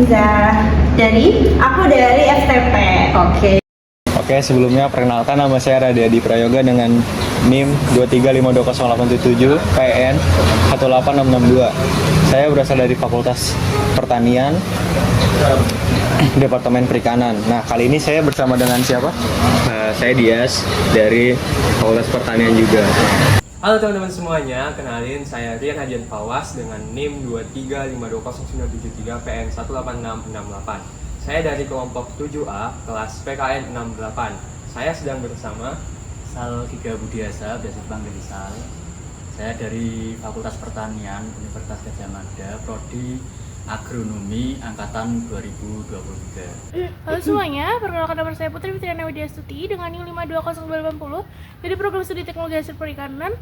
Aku dari FTP. Oke, sebelumnya perkenalkan nama saya Radiadi Prayoga dengan NIM 2352087 PN 18662. Saya berasal dari Fakultas Pertanian, Departemen Perikanan. Nah, kali ini saya bersama dengan siapa? Saya Dias dari Fakultas Pertanian juga. Halo teman-teman semuanya, kenalin saya Rian Hadian Fawas dengan NIM 2352093 PN 18668. Saya dari kelompok 7A, kelas PKN 68. Saya sedang bersama Sal Giga Budiasa, biasa dipanggil Sal. Saya dari Fakultas Pertanian Universitas Gadjah Mada, Prodi Agronomi Angkatan 2023. Halo semuanya, perkenalkan nama saya Putri Fitriana Widyastuti dengan NIM 520980 dari Program Studi Teknologi Hasil Perikanan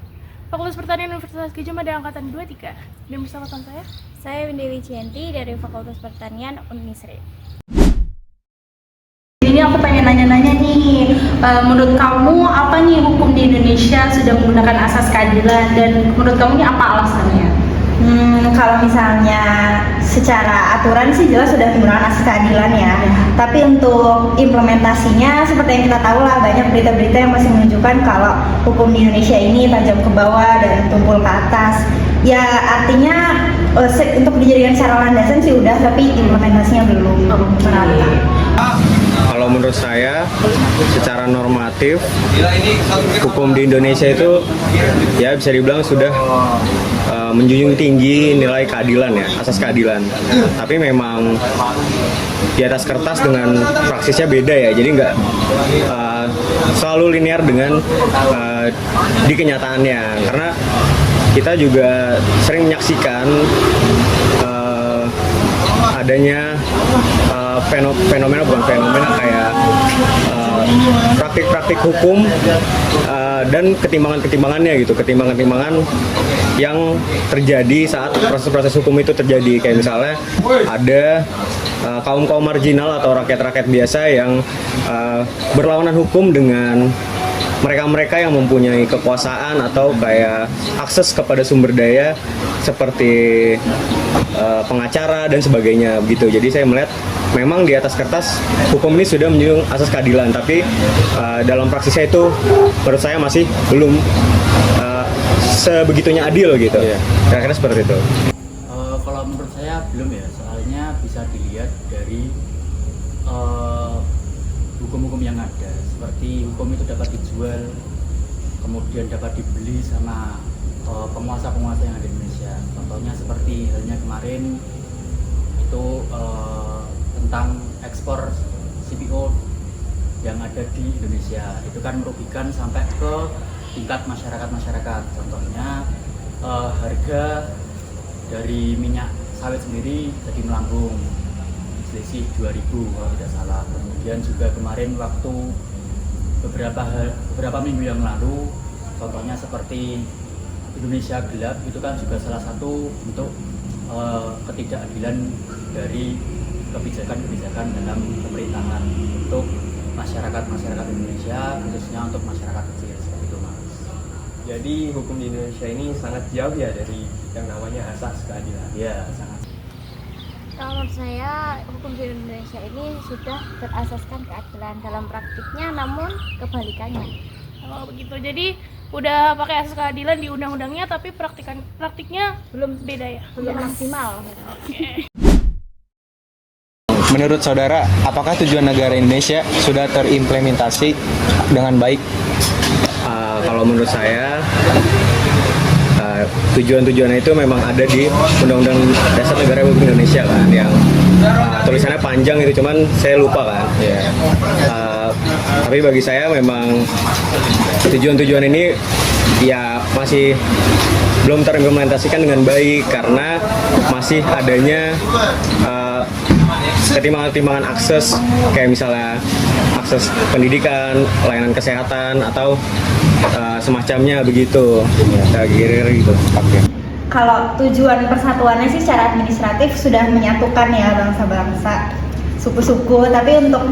Fakultas Pertanian Universitas Gadjah Mada Angkatan 23. Dan bersama teman saya Windy Wijianti dari Fakultas Pertanian Unisri. Ini aku pengen nanya-nanya nih, menurut kamu apa nih hukum di Indonesia sudah menggunakan asas keadilan dan menurut kamu ini apa alasannya? Kalau misalnya secara aturan sih jelas sudah menggunakan asas keadilan ya. Tapi untuk implementasinya seperti yang kita tahu lah, banyak berita-berita yang masih menunjukkan kalau hukum di Indonesia ini tajam ke bawah dan tumpul ke atas. Ya artinya untuk dijadikan secara landasan sih udah, tapi implementasinya belum merata. Kalau menurut saya, secara normatif, hukum di Indonesia itu ya bisa dibilang sudah menjunjung tinggi nilai keadilan ya, asas keadilan. Tapi memang di atas kertas dengan praksisnya beda ya, jadi nggak selalu linear dengan di kenyataannya. Karena kita juga sering menyaksikan adanya fenomena kayak praktik-praktik hukum dan ketimbangan-ketimbangannya gitu, ketimbangan yang terjadi saat proses-proses hukum itu terjadi. Kayak misalnya ada kaum-kaum marginal atau rakyat-rakyat biasa yang berlawanan hukum dengan mereka-mereka yang mempunyai kekuasaan atau kayak akses kepada sumber daya seperti pengacara dan sebagainya begitu. Jadi saya melihat memang di atas kertas hukum ini sudah menjunjung asas keadilan, tapi dalam praksisnya itu menurut saya masih belum sebegitunya adil gitu. Kira-kira seperti itu. Kalau menurut saya belum ya, soalnya bisa dilihat dari hukum-hukum yang ada, seperti hukum itu dapat dijual, kemudian dapat dibeli sama penguasa-penguasa yang ada di Indonesia. Contohnya seperti halnya kemarin itu tentang ekspor CPO yang ada di Indonesia, itu kan merugikan sampai ke tingkat masyarakat. Contohnya harga dari minyak sawit sendiri jadi melambung selisih 2.000 kalau tidak salah. Kemudian juga kemarin waktu beberapa minggu yang lalu, contohnya seperti Indonesia gelap, itu kan juga salah satu bentuk ketidakadilan dari kebijakan dalam pemerintahan untuk masyarakat Indonesia, khususnya untuk masyarakat kecil seperti itu, Mas. Jadi hukum di Indonesia ini sangat jauh ya dari yang namanya asas keadilan. Ya, sangat. Kalau menurut saya, hukum di Indonesia ini sudah berasaskan keadilan dalam praktiknya, namun kebalikannya. Oh begitu, jadi udah pakai asas keadilan di undang-undangnya, tapi praktiknya belum beda ya? Belum maksimal. Menurut saudara, apakah tujuan negara Indonesia sudah terimplementasi dengan baik? Kalau menurut saya, tujuan-tujuannya itu memang ada di Undang-Undang Dasar Negara Republik Indonesia kan, yang tulisannya panjang itu, cuman saya lupa kan. Tapi bagi saya memang tujuan-tujuan ini ya masih belum terimplementasikan dengan baik karena masih adanya ketimbangan-ketimbangan akses, kayak misalnya akses pendidikan, layanan kesehatan atau semacamnya begitu. Kira-kira gitu. Kalau tujuan persatuannya sih secara administratif sudah menyatukan ya bangsa-bangsa, suku-suku, tapi untuk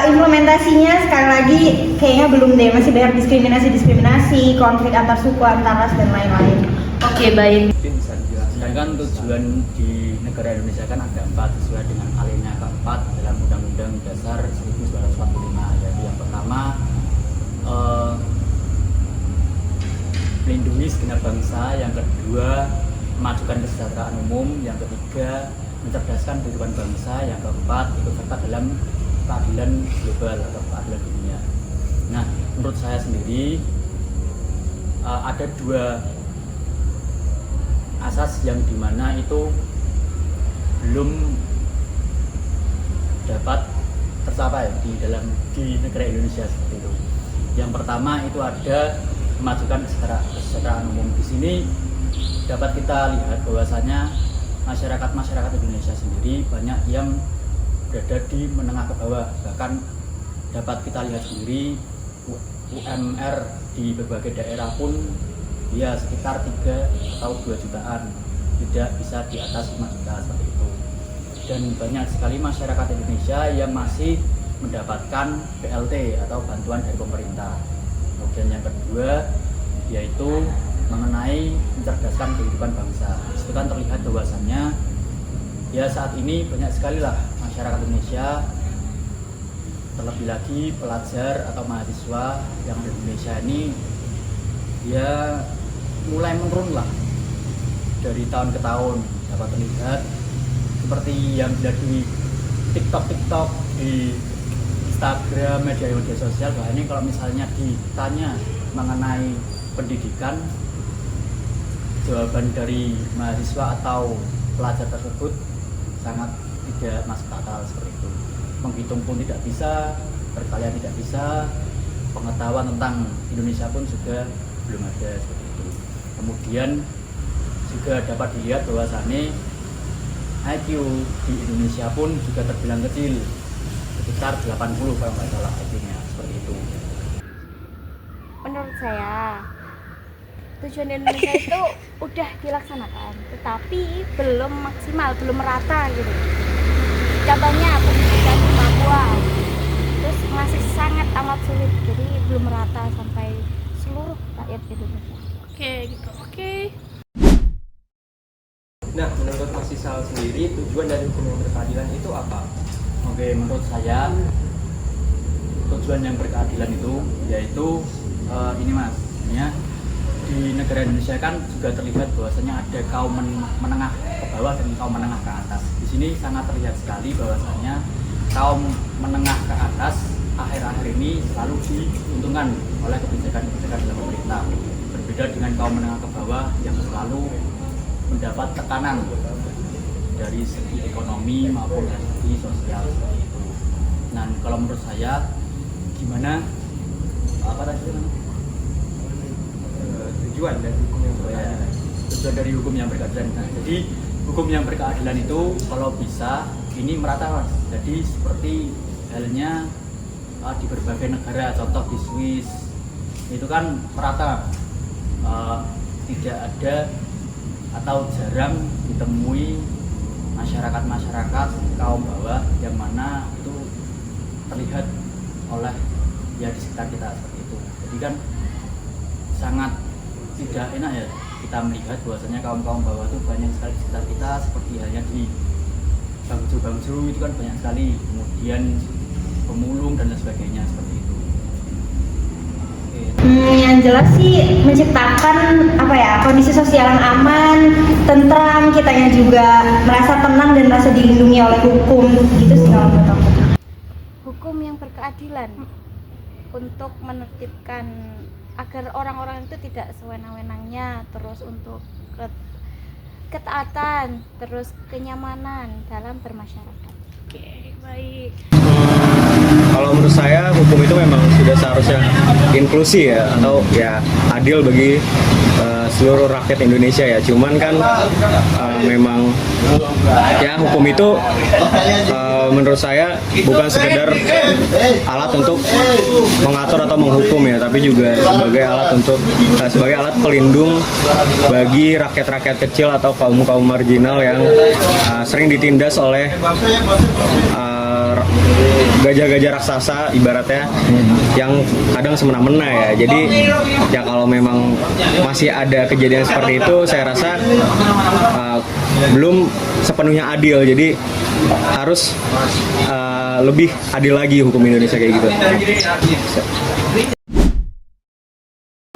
implementasinya sekali lagi kayaknya belum deh, masih banyak diskriminasi, konflik antar suku, antar ras dan lain-lain. Oke, baik. Mungkin bisa dijelasin Sedangkan tujuan di negara Indonesia kan ada 4 sesuai dengan alinea keempat dalam Undang-Undang Dasar 1945, yaitu yang pertama melindungi segenap bangsa, yang kedua memajukan kesejahteraan umum, yang ketiga mencerdaskan kehidupan bangsa, yang keempat ikut serta dalam keadilan global atau keadilan dunia. Nah, menurut saya sendiri ada 2 asas yang dimana itu belum dapat tercapai di negara Indonesia seperti itu. Yang pertama itu ada memajukan kesejahteraan umum. Di sini dapat kita lihat bahwasanya masyarakat Indonesia sendiri banyak yang berada di menengah ke bawah, bahkan dapat kita lihat sendiri UMR di berbagai daerah pun ya sekitar 3 atau 2 jutaan, tidak bisa di atas 5 juta seperti itu. Dan banyak sekali masyarakat Indonesia yang masih mendapatkan BLT atau bantuan dari pemerintah. Kemudian yang kedua yaitu mengenai mencerdaskan kehidupan bangsa. Itu kan terlihat bahwasannya ya saat ini banyak sekali lah masyarakat Indonesia, terlebih lagi pelajar atau mahasiswa yang di Indonesia ini ya mulai menurun lah dari tahun ke tahun. Dapat terlihat seperti yang ada di TikTok, di Instagram, media sosial, bahwa ini kalau misalnya ditanya mengenai pendidikan, jawaban dari mahasiswa atau pelajar tersebut sangat tidak masuk akal seperti itu. Menghitung pun tidak bisa, berkarya tidak bisa, pengetahuan tentang Indonesia pun juga belum ada seperti itu. Kemudian juga dapat dilihat bahwasannya IQ di Indonesia pun juga terbilang kecil, sekitar 80 kalau nggak salah IQ-nya seperti itu. Menurut saya tujuan Indonesia itu udah dilaksanakan, tetapi belum maksimal, belum merata gitu. Contohnya pendidikan di Papua, terus masih sangat amat sulit, jadi belum merata sampai seluruh rakyat Indonesia. Oke, gitu. Oke. Nah, menurut Mas Isal sendiri, tujuan dari hukum yang berkeadilan itu apa? Oke, menurut saya tujuan yang berkeadilan itu yaitu ini mas, ya, di negara Indonesia kan juga terlihat bahwasanya ada kaum menengah ke bawah dan kaum menengah ke atas. Di sini sangat terlihat sekali bahwasanya kaum menengah ke atas akhir-akhir ini selalu diuntungkan oleh kebijakan-kebijakan dalam pemerintah, berbeda dengan kaum menengah ke bawah yang selalu mendapat tekanan dari segi ekonomi maupun dari segi sosial seperti itu. Nah, kalau menurut saya gimana Tujuan dari hukum yang berkeadilan. Tujuan dari hukum yang berkeadilan. Nah, jadi hukum yang berkeadilan itu kalau bisa ini merata mas. Jadi seperti halnya di berbagai negara, contoh di Swiss itu kan merata, tidak ada atau jarang ditemui masyarakat kaum bawah yang mana itu terlihat oleh ya di sekitar kita seperti itu. Jadi kan sangat tidak enak ya kita melihat bahwasanya kaum bawah itu banyak sekali di sekitar kita, seperti halnya di Bangsu itu kan banyak sekali, kemudian pemulung dan lain sebagainya seperti itu. Yang jelas sih menciptakan kondisi sosial yang aman, tentram, kitanya juga merasa tenang dan merasa dilindungi oleh hukum gitu sih kalau menurut aku. Hukum yang berkeadilan untuk menertibkan agar orang-orang itu tidak sewenang-wenangnya, terus untuk ketaatan, terus kenyamanan dalam bermasyarakat. Oke, baik. Kalau menurut saya hukum itu memang sudah seharusnya inklusi ya, atau ya adil bagi seluruh rakyat Indonesia ya. Cuman kan memang ya hukum itu menurut saya bukan sekedar alat untuk mengatur atau menghukum ya, tapi juga sebagai alat pelindung bagi rakyat-rakyat kecil atau kaum marginal yang sering ditindas oleh gajah-gajah raksasa ibaratnya yang kadang semena-mena ya. Jadi ya kalau memang masih ada kejadian seperti itu, saya rasa belum sepenuhnya adil. Jadi harus lebih adil lagi hukum Indonesia kayak gitu.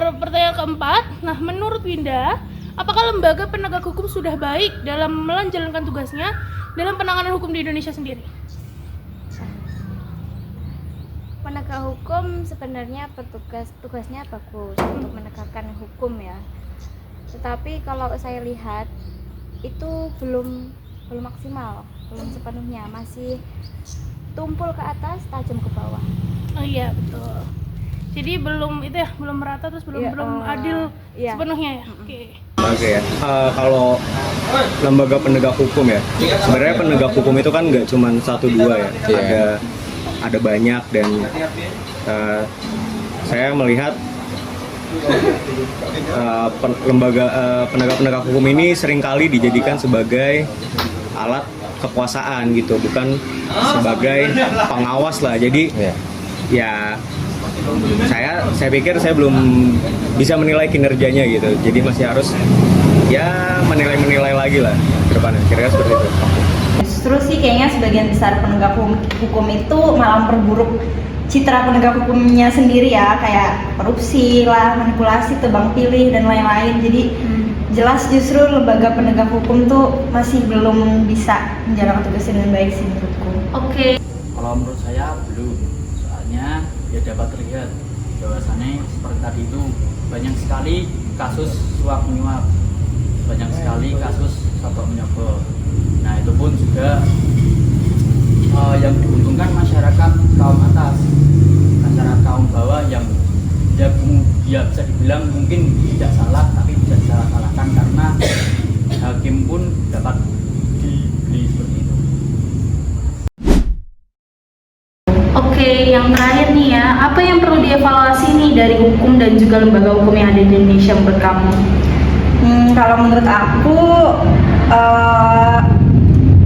Pertanyaan keempat, nah menurut Winda, apakah lembaga penegak hukum sudah baik dalam menjalankan tugasnya dalam penanganan hukum di Indonesia sendiri? Penegak hukum sebenarnya tugasnya bagus untuk menegakkan hukum ya. Tetapi kalau saya lihat itu belum maksimal, belum sepenuhnya, masih tumpul ke atas, tajam ke bawah. Oh iya betul. Jadi belum itu ya, belum merata, terus belum adil sepenuhnya ya. Oke ya. Kalau lembaga penegak hukum ya, sebenarnya penegak hukum itu kan nggak cuma 1-2 ya. Ada banyak, dan saya melihat lembaga penegak hukum ini seringkali dijadikan sebagai alat kekuasaan gitu, bukan sebagai pengawas lah. Jadi ya saya pikir saya belum bisa menilai kinerjanya gitu. Jadi masih harus ya menilai lagi lah ke depannya. Kira-kira seperti itu. Justru sih kayaknya sebagian besar penegak hukum itu malah memperburuk citra penegak hukumnya sendiri ya, kayak korupsi lah, manipulasi, tebang pilih, dan lain-lain. Jadi jelas justru lembaga penegak hukum tuh masih belum bisa menjalankan tugasnya dengan baik sih menurutku. Oke. Kalau menurut saya belum, soalnya ya dapat terlihat bahwasannya seperti tadi itu banyak sekali kasus suap menyuap, banyak sekali kasus sodok menyogok. Nah itu pun juga yang diuntungkan masyarakat kaum atas, masyarakat kaum bawah yang ya bisa dibilang mungkin tidak salah, tapi bisa disalah-salahkan karena hakim pun dapat dibeli seperti itu. Oke, yang terakhir nih ya, apa yang perlu dievaluasi nih dari hukum dan juga lembaga hukum yang ada di Indonesia menurut kamu? Kalau menurut aku,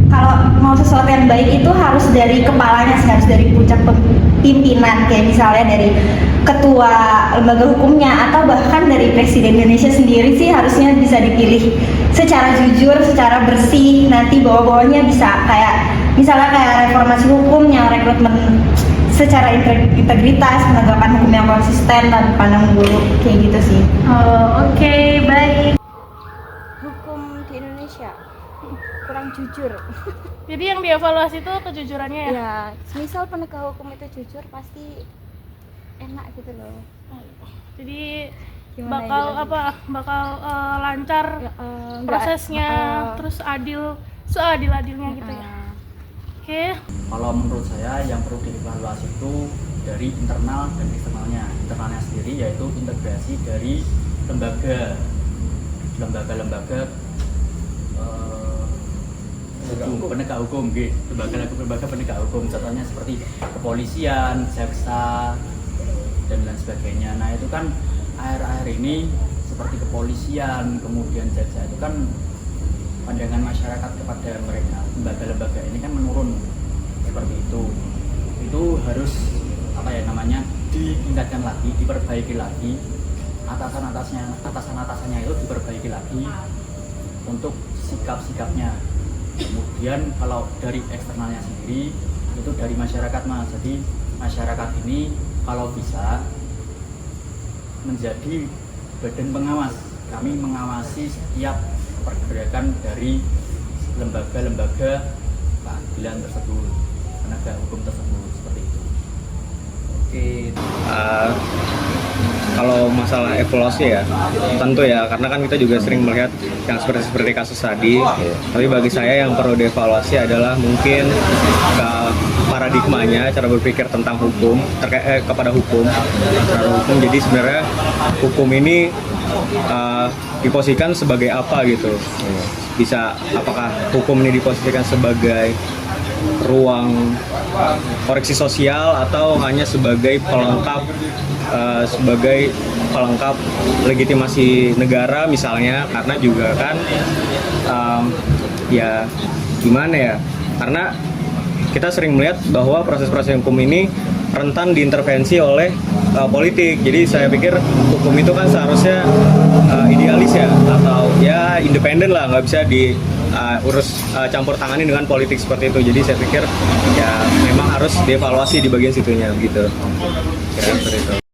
kalau mau sesuatu yang baik itu harus dari kepalanya sih, harus dari puncak pimpinan, kayak misalnya dari ketua lembaga hukumnya atau bahkan dari presiden Indonesia sendiri sih harusnya bisa dipilih secara jujur, secara bersih. Nanti bawah-bawahnya bisa kayak misalnya kayak reformasi hukum yang rekrutmen secara integritas, penegakan hukum yang konsisten dan pandang bulu, kayak gitu sih. Oke, baik. Hukum di Indonesia kurang jujur. Jadi yang dievaluasi itu kejujurannya ya? Ya, misal penegak hukum itu jujur pasti enak gitu loh. Jadi Gimana bakal lancar prosesnya, terus seadil-adilnya gitu ya. Oke. Kalau menurut saya yang perlu dievaluasi itu dari internal dan eksternalnya. Internalnya sendiri yaitu integrasi dari lembaga penegak hukum, lembaga penegak hukum, contohnya seperti kepolisian, jaksa, dan lain sebagainya. Nah itu kan akhir-akhir ini seperti kepolisian, kemudian jaksa itu kan pandangan masyarakat kepada mereka, lembaga-lembaga ini kan menurun seperti itu. Itu harus ditingkatkan lagi, diperbaiki lagi, atasan-atasannya itu diperbaiki lagi untuk sikap-sikapnya. Kemudian kalau dari eksternalnya sendiri itu dari masyarakat mas. Jadi masyarakat ini kalau bisa menjadi badan pengawas. Kami mengawasi setiap pergerakan dari lembaga-lembaga keadilan tersebut, penegak hukum tersebut, seperti itu. Oke. Kalau masalah evaluasi ya, tentu ya, karena kan kita juga sering melihat yang seperti kasus tadi. Tapi bagi saya yang perlu dievaluasi adalah mungkin paradigmanya, cara berpikir tentang hukum, kepada hukum. Jadi sebenarnya hukum ini diposisikan sebagai apa gitu? Bisa apakah hukum ini diposisikan sebagai ruang koreksi sosial atau hanya sebagai pelengkap legitimasi negara misalnya? Karena juga kan ya gimana ya, karena kita sering melihat bahwa proses-proses hukum ini rentan diintervensi oleh politik. Jadi saya pikir hukum itu kan seharusnya idealis ya, atau ya independen lah, nggak bisa diurus campur tangani dengan politik seperti itu. Jadi saya pikir ya memang harus dievaluasi di bagian situnya gitu. Kira-kira seperti itu.